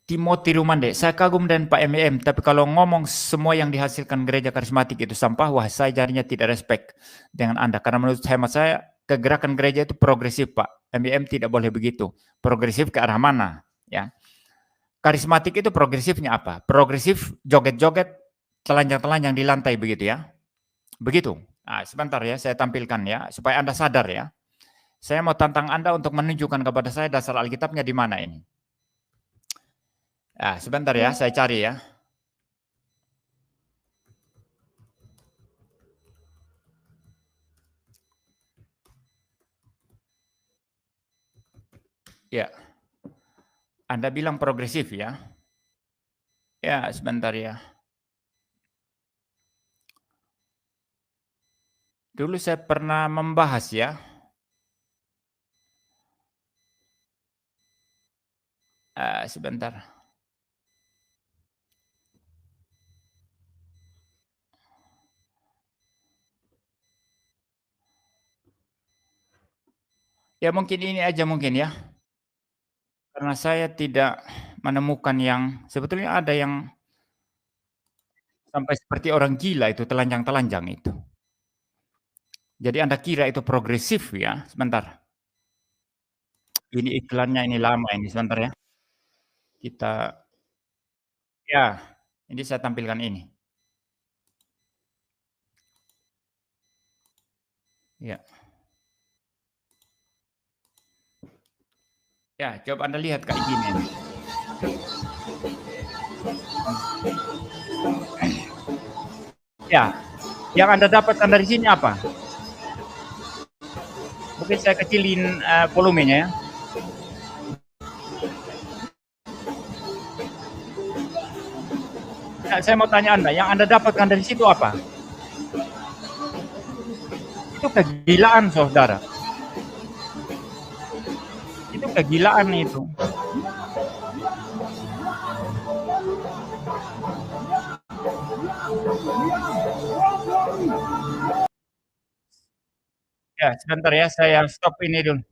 Timothy Rumande, saya kagum dengan Pak MEM, tapi kalau ngomong semua yang dihasilkan gereja karismatik itu sampah, wah saya jadinya tidak respect dengan Anda. Karena menurut hemat saya, kegerakan gereja itu progresif, Pak. MEM tidak boleh begitu. Progresif ke arah mana? Ya. Karismatik itu progresifnya apa? Progresif joget-joget, telanjang-telanjang di lantai begitu ya. Begitu. Nah, sebentar ya, saya tampilkan ya, supaya Anda sadar ya. Saya mau tantang Anda untuk menunjukkan kepada saya dasar Alkitabnya di mana ini. Nah, sebentar ya, saya cari ya. Ya, Anda bilang progresif ya. Ya, sebentar ya. Dulu saya pernah membahas ya. Sebentar. Ya mungkin ini aja mungkin ya. Karena saya tidak menemukan yang, sebetulnya ada yang sampai seperti orang gila itu, telanjang-telanjang itu. Jadi Anda kira itu progresif ya, sebentar. Ini iklannya ini lama ini, sebentar ya. Kita, ya, ini saya tampilkan ini. Ya. Ya, coba Anda lihat kayak gini. Ya, yang Anda dapatkan dari sini apa? Mungkin saya kecilin volumenya ya. Nah, saya mau tanya Anda, yang Anda dapatkan dari situ apa? Itu kegilaan, saudara. Itu kegilaan itu. Ya, sebentar ya, saya stop ini dulu.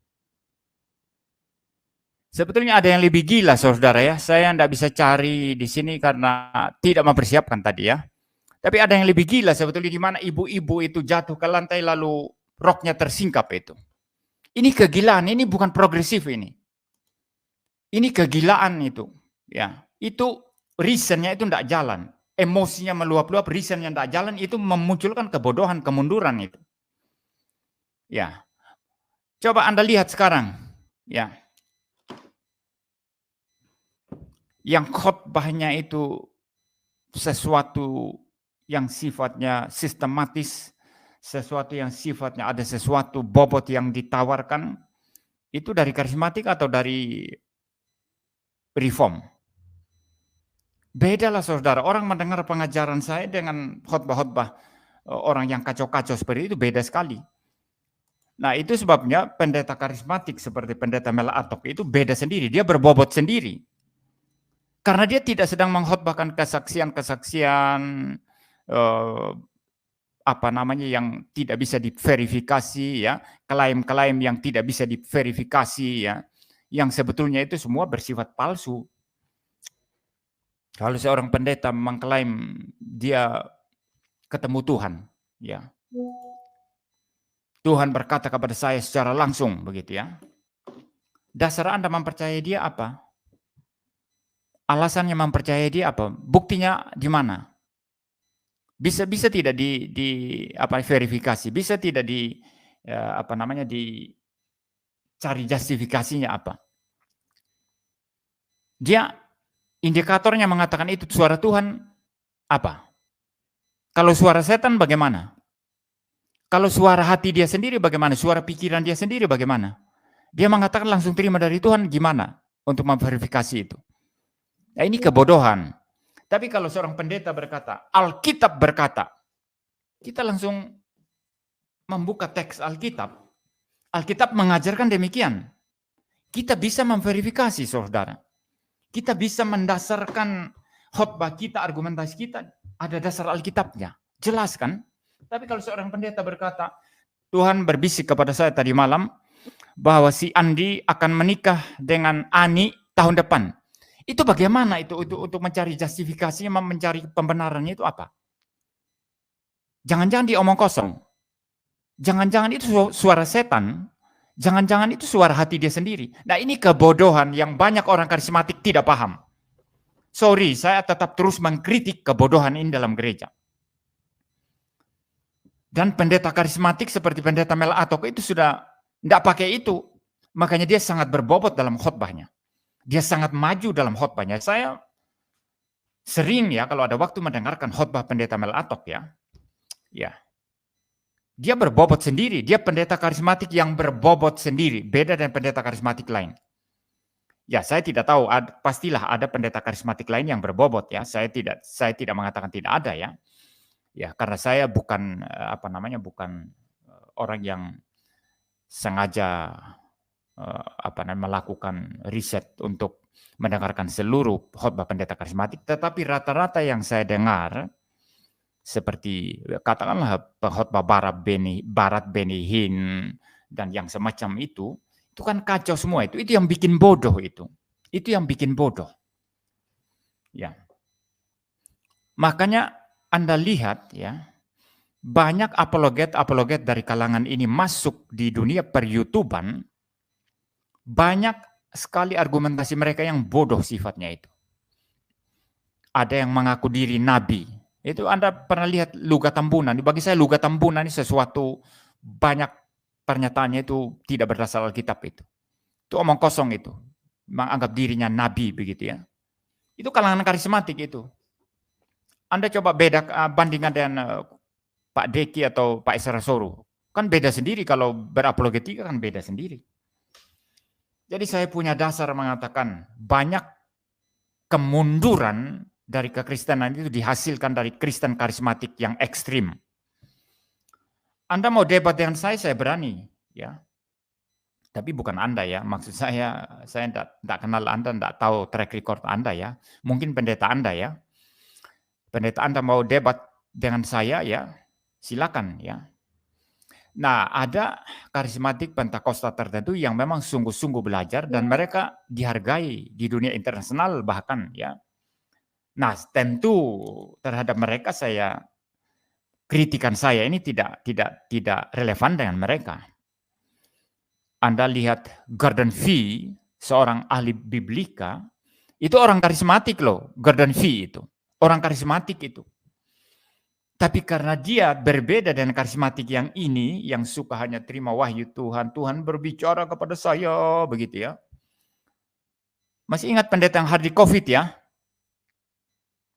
Sebetulnya ada yang lebih gila, saudara ya. Saya tidak bisa cari di sini karena tidak mempersiapkan tadi ya. Tapi ada yang lebih gila sebetulnya, di mana ibu-ibu itu jatuh ke lantai lalu roknya tersingkap itu. Ini kegilaan, ini bukan progresif ini. Ini kegilaan itu. Ya, itu reasonnya itu tidak jalan. Emosinya meluap-luap, reasonnya tidak jalan, itu memunculkan kebodohan, kemunduran itu. Ya, coba Anda lihat sekarang. Ya, yang khotbahnya itu sesuatu yang sifatnya sistematis, sesuatu yang sifatnya ada sesuatu bobot yang ditawarkan, itu dari karismatik atau dari reform? Bedalah saudara, orang mendengar pengajaran saya dengan khotbah-khotbah orang yang kacau-kacau seperti itu beda sekali. Nah itu sebabnya pendeta karismatik seperti pendeta Mela Atok itu beda sendiri, dia berbobot sendiri. Karena dia tidak sedang mengkhotbahkan kesaksian-kesaksian apa namanya yang tidak bisa diverifikasi ya, klaim-klaim yang tidak bisa diverifikasi ya, yang sebetulnya itu semua bersifat palsu. Kalau seorang pendeta mengklaim dia ketemu Tuhan, ya. Tuhan berkata kepada saya secara langsung begitu ya. Dasar Anda mempercayai dia apa? Alasannya mempercayai dia apa? Buktinya di mana? Bisa tidak di apa verifikasi? Bisa tidak di apa namanya dicari justifikasinya apa? Dia indikatornya mengatakan itu suara Tuhan apa? Kalau suara setan bagaimana? Kalau suara hati dia sendiri bagaimana? Suara pikiran dia sendiri bagaimana? Dia mengatakan langsung terima dari Tuhan gimana untuk memverifikasi itu? Nah, ini kebodohan. Tapi kalau seorang pendeta berkata, Alkitab berkata, kita langsung membuka teks Alkitab. Alkitab mengajarkan demikian. Kita bisa memverifikasi, saudara. Kita bisa mendasarkan khotbah kita, argumentasi kita, ada dasar Alkitabnya. Jelas kan? Tapi kalau seorang pendeta berkata, Tuhan berbisik kepada saya tadi malam, bahwa si Andi akan menikah dengan Ani tahun depan. Itu bagaimana itu untuk mencari justifikasinya, mencari pembenarannya itu apa? Jangan-jangan dia omong kosong. Jangan-jangan itu suara setan. Jangan-jangan itu suara hati dia sendiri. Nah, ini kebodohan yang banyak orang karismatik tidak paham. Sorry, saya tetap terus mengkritik kebodohan ini dalam gereja. Dan pendeta karismatik seperti pendeta Mel Atok itu sudah tidak pakai itu. Makanya dia sangat berbobot dalam khotbahnya. Dia sangat maju dalam khotbahnya. Saya sering ya kalau ada waktu mendengarkan khotbah pendeta Mel Atok ya. Ya. Dia berbobot sendiri. Dia pendeta karismatik yang berbobot sendiri. Beda dengan pendeta karismatik lain. Ya, saya tidak tahu. Pastilah ada pendeta karismatik lain yang berbobot ya. Saya tidak mengatakan tidak ada ya. Ya, karena saya bukan bukan orang yang sengaja melakukan riset untuk mendengarkan seluruh khotbah pendeta karismatik, tetapi rata-rata yang saya dengar seperti katakanlah khotbah Barat Benny Hinn dan yang semacam itu kan kacau semua itu yang bikin bodoh itu yang bikin bodoh. Ya, makanya Anda lihat ya, banyak apologet dari kalangan ini masuk di dunia per-YouTubean. Banyak sekali argumentasi mereka yang bodoh sifatnya itu. Ada yang mengaku diri nabi. Itu Anda pernah lihat Luga Tambunan. Bagi saya Luga Tambunan ini sesuatu, banyak pernyataannya itu tidak berdasar Alkitab itu. Itu omong kosong itu. Menganggap dirinya nabi begitu ya. Itu kalangan karismatik itu. Anda coba bandingkan dengan Pak Deki atau Pak Esra Soru. Kan beda sendiri, kalau berapologetika kan beda sendiri. Jadi saya punya dasar mengatakan banyak kemunduran dari kekristenan itu dihasilkan dari Kristen karismatik yang ekstrim. Anda mau debat dengan saya berani, ya. Tapi bukan Anda ya, maksud saya tidak kenal Anda, tidak tahu track record Anda ya. Mungkin pendeta Anda ya. Pendeta Anda mau debat dengan saya ya, silakan ya. Nah, ada karismatik Pentakosta tertentu yang memang sungguh-sungguh belajar dan mereka dihargai di dunia internasional bahkan ya. Nah, tentu terhadap mereka kritikan saya ini tidak relevan dengan mereka. Anda lihat Gordon Fee, seorang ahli biblika, itu orang karismatik loh, Gordon Fee itu. Orang karismatik itu. Tapi karena dia berbeda dengan karismatik yang ini, yang suka hanya terima wahyu Tuhan, Tuhan berbicara kepada saya, begitu ya. Masih ingat pendeta yang Hardy COVID ya?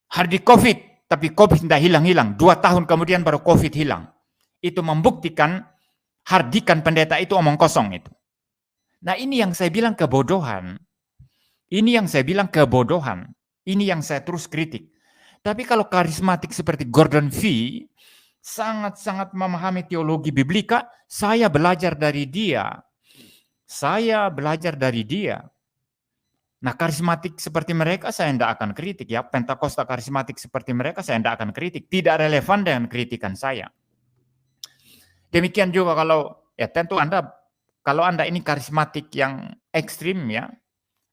Hardy COVID, tapi COVID tidak hilang-hilang. 2 tahun kemudian baru COVID hilang. Itu membuktikan hardikan pendeta itu omong kosong itu. Nah, ini yang saya bilang kebodohan. Ini yang saya bilang kebodohan. Ini yang saya terus kritik. Tapi kalau karismatik seperti Gordon Fee, sangat-sangat memahami teologi biblika, saya belajar dari dia. Nah, karismatik seperti mereka saya tidak akan kritik ya. Pentakosta karismatik seperti mereka saya tidak akan kritik. Tidak relevan dengan kritikan saya. Demikian juga tentu kalau Anda ini karismatik yang ekstrim ya,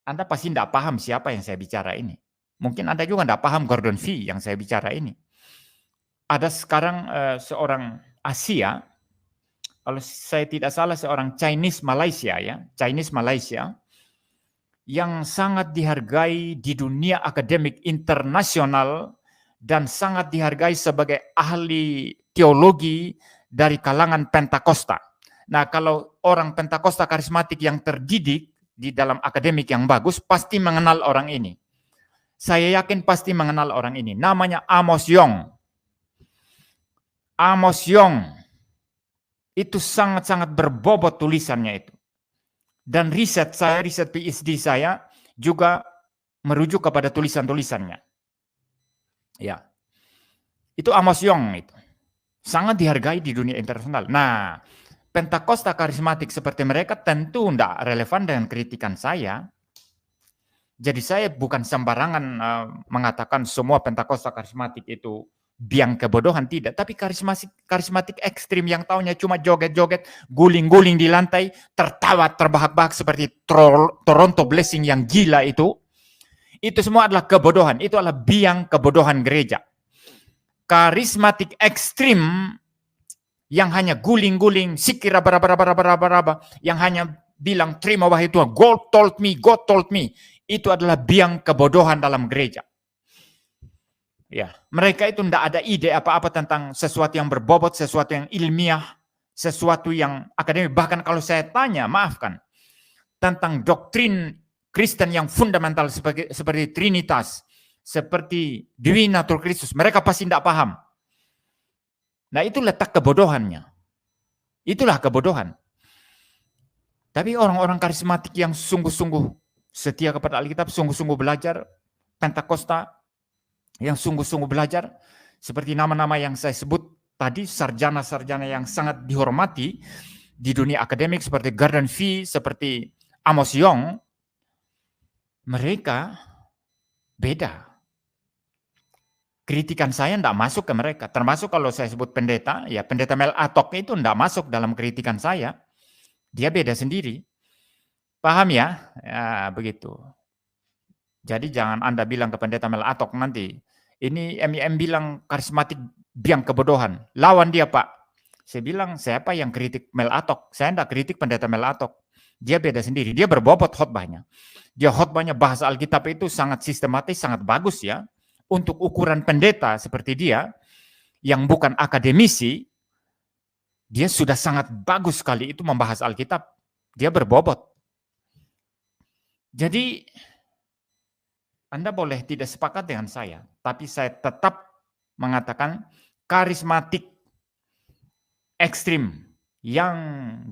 Anda pasti tidak paham siapa yang saya bicara ini. Mungkin Anda juga tidak paham Gordon Fee yang saya bicara ini. Ada sekarang seorang Asia, kalau saya tidak salah seorang Chinese Malaysia ya, yang sangat dihargai di dunia akademik internasional dan sangat dihargai sebagai ahli teologi dari kalangan Pentakosta. Nah, kalau orang Pentakosta karismatik yang terdidik di dalam akademik yang bagus pasti mengenal orang ini. Saya yakin pasti mengenal orang ini. Namanya Amos Yong. Amos Yong itu sangat-sangat berbobot tulisannya itu. Dan riset PhD saya juga merujuk kepada tulisan-tulisannya. Ya. Itu Amos Yong itu. Sangat dihargai di dunia internasional. Nah, Pentakosta karismatik seperti mereka tentu tidak relevan dengan kritikan saya. Jadi saya bukan sembarangan mengatakan semua Pentakosta karismatik itu biang kebodohan, tidak. Tapi karismatik ekstrim yang taunya cuma joget-joget, guling-guling di lantai, tertawa terbahak-bahak seperti Toronto Blessing yang gila itu Itu semua adalah kebodohan. Itu adalah biang kebodohan gereja. Karismatik ekstrim yang hanya guling-guling, sikira baraba, yang hanya bilang terima wahai Tuhan, God told me, God told me. Itu adalah biang kebodohan dalam gereja. Ya, mereka itu tidak ada ide apa-apa tentang sesuatu yang berbobot, sesuatu yang ilmiah, sesuatu yang akademik. Bahkan kalau saya tanya, maafkan, tentang doktrin Kristen yang fundamental seperti Trinitas, seperti Dewi Natur Kristus, mereka pasti tidak paham. Nah, itu letak kebodohannya. Itulah kebodohan. Tapi orang-orang karismatik yang sungguh-sungguh setia kepada Alkitab, sungguh-sungguh belajar, Pentakosta yang sungguh-sungguh belajar, seperti nama-nama yang saya sebut tadi, sarjana-sarjana yang sangat dihormati di dunia akademik seperti Gordon Fee, seperti Amos Yong, mereka beda. Kritikan saya tidak masuk ke mereka, termasuk kalau saya sebut pendeta, ya pendeta Mel Atok itu tidak masuk dalam kritikan saya, dia beda sendiri. Paham ya? Ya begitu. Jadi jangan Anda bilang ke pendeta Mel Atok nanti, ini MIM bilang karismatik biang kebodohan, lawan dia Pak. Saya bilang, siapa yang kritik Mel Atok? Saya tidak kritik pendeta Mel Atok. Dia beda sendiri, dia berbobot khotbahnya. Dia khotbahnya bahasa Alkitab itu sangat sistematis, sangat bagus ya. Untuk ukuran pendeta seperti dia, yang bukan akademisi, dia sudah sangat bagus sekali itu membahas Alkitab. Dia berbobot. Jadi, Anda boleh tidak sepakat dengan saya, tapi saya tetap mengatakan karismatik ekstrim yang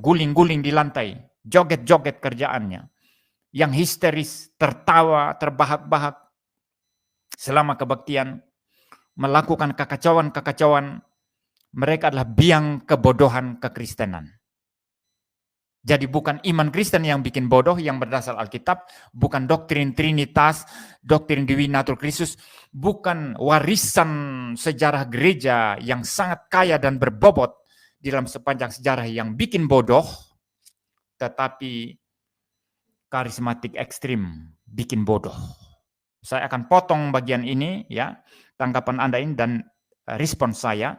guling-guling di lantai, joget-joget kerjaannya, yang histeris, tertawa, terbahak-bahak selama kebaktian, melakukan kekacauan-kekacauan, mereka adalah biang kebodohan kekristenan. Jadi bukan iman Kristen yang bikin bodoh yang berdasar Alkitab, bukan doktrin Trinitas, doktrin Dewi Natur Kristus, bukan warisan sejarah gereja yang sangat kaya dan berbobot di dalam sepanjang sejarah yang bikin bodoh, tetapi karismatik ekstrim bikin bodoh. Saya akan potong bagian ini ya, tanggapan Anda ini dan respons saya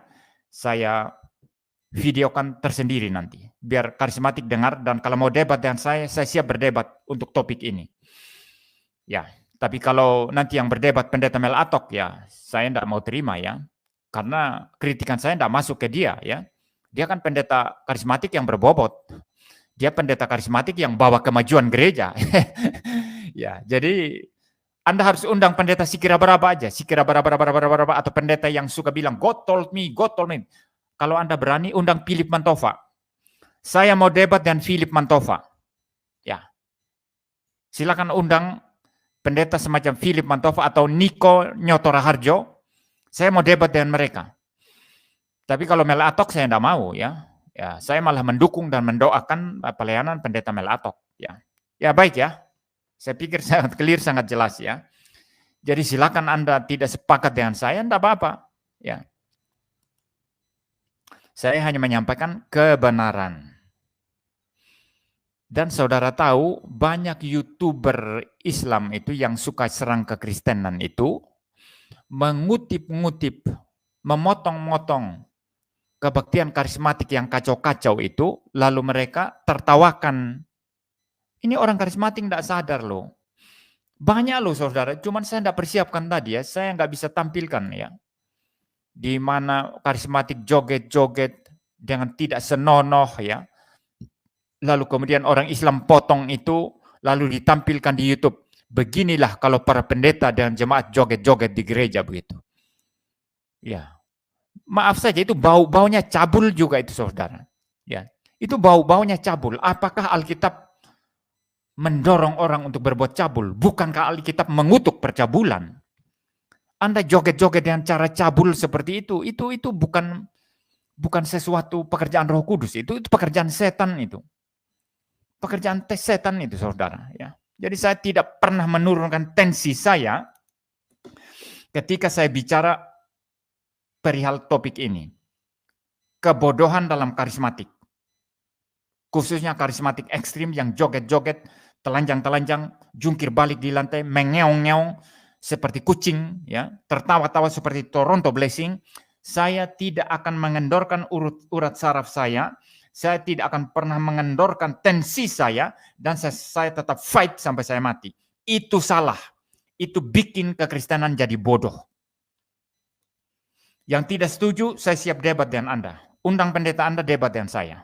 videokan tersendiri nanti, biar karismatik dengar, dan kalau mau debat dengan saya siap berdebat untuk topik ini. Ya, tapi kalau nanti yang berdebat pendeta Mel Atok, ya saya tidak mau terima ya, karena kritikan saya tidak masuk ke dia ya. Dia kan pendeta karismatik yang berbobot, dia pendeta karismatik yang bawa kemajuan gereja. Ya, jadi Anda harus undang pendeta Sikira Baraba aja, Sikira Baraba atau pendeta yang suka bilang God told me, God told me. Kalau Anda berani, undang Philip Mantova. Saya mau debat dengan Philip Mantova. Ya, silakan undang pendeta semacam Philip Mantova atau Niko Nyotora Harjo. Saya mau debat dengan mereka. Tapi kalau Mel Atok saya tidak mau ya. Ya, saya malah mendukung dan mendoakan pelayanan pendeta Mel Atok. Ya, ya baik ya. Saya pikir sangat clear, sangat jelas ya. Jadi silakan Anda tidak sepakat dengan saya, tidak apa-apa. Ya. Saya hanya menyampaikan kebenaran. Dan saudara tahu, banyak YouTuber Islam itu yang suka serang kekristenan itu, mengutip-ngutip, memotong-motong kebaktian karismatik yang kacau-kacau itu, lalu mereka tertawakan. Ini orang karismatik tidak sadar loh. Banyak loh saudara, cuman saya tidak persiapkan tadi ya, saya nggak bisa tampilkan ya. Di mana karismatik joget-joget dengan tidak senonoh ya. Lalu kemudian orang Islam potong itu, lalu ditampilkan di YouTube. Beginilah kalau para pendeta dan jemaat joget-joget di gereja begitu. Ya, maaf saja itu bau-baunya cabul juga itu saudara. Ya, itu bau-baunya cabul. Apakah Alkitab mendorong orang untuk berbuat cabul? Bukankah Alkitab mengutuk percabulan? Anda joget-joget dengan cara cabul seperti itu bukan sesuatu pekerjaan Roh Kudus, itu pekerjaan setan itu. Pekerjaan setan itu saudara ya. Jadi saya tidak pernah menurunkan tensi saya ketika saya bicara perihal topik ini. Kebodohan dalam karismatik. Khususnya karismatik ekstrim yang joget-joget telanjang-telanjang, jungkir balik di lantai, mengeong-ngeong seperti kucing, ya, tertawa-tawa seperti Toronto Blessing, saya tidak akan mengendorkan urat saraf saya tidak akan pernah mengendorkan tensi saya, dan saya tetap fight sampai saya mati. Itu salah. Itu bikin kekristenan jadi bodoh. Yang tidak setuju, saya siap debat dengan Anda. Undang pendeta Anda debat dengan saya.